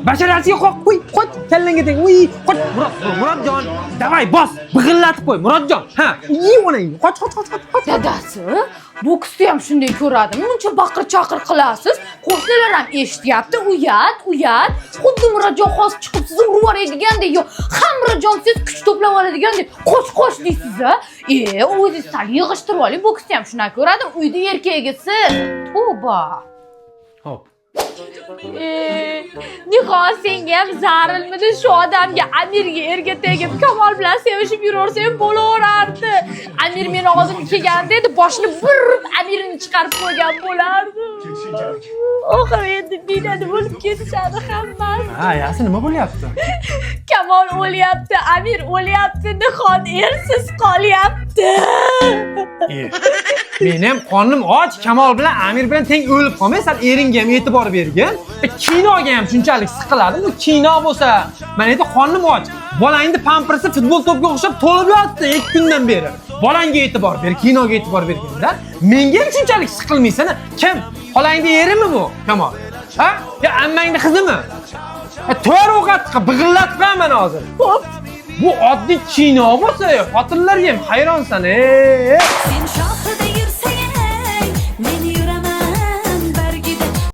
basharasiga qo'y, qo'y, kallangga teng. Uy, qoch, Murodjon, davay bos, big'illatib qo'y, Murodjon. Ha, ona, qoch. Dadasi, boksda ham shunday ko'radim. Muncha baqir-chaqir qilasiz. Qo'shnilar ham eshityapti. Uyat. Xuddi Murodjon hozir chiqib sizni urib yuboradigan-dek, yo, ham Murodjon siz kuch to'plab oladigandek, qoch deysiz a? O'zingiz sal yig'ishtirib oling. Boksda ham shunday ko'radim. Uyda erkagisi. Tavba. Hop. Nihol senga ham zarilmidi shu odamga Amirga erga tegib Kamol bilan sevishib yuraversang bo'laverardi. Amir meni oldimga kelganda edi, boshini burib Amirni chiqarib qo'ygan bo'lardi. Oxir endi binada bo'lib ketishadi hammasi. Ha, yasi nima bo'lyapti? Kamol o'lyapti, Amir o'lyapti, Nihol ersiz qolyapti. Men ham qornim och, Kamol bilan Amir bilan teng o'lib qolmaysan, eringga ham e'tibor bergin. Kinoga ham shunchalik siqiladim. Bu kino bo'lsa, men endi qornim och. Bolangni pampersi futbol to'piga o'xshab to'lib yotdi 2 kundan beri. Bolangga e'tibor ber, kinoga e'tibor berganda, menga ham shunchalik siqilmaysan. Kim? Xolangning erimi bu? Kamol. Ha? Ya ammangning qizimi? To'g'ri o'qat, big'illatman hozir. Hop. Bu oddiy kino bo'lsa, xotinlarga ham hayronsan. Sen shohida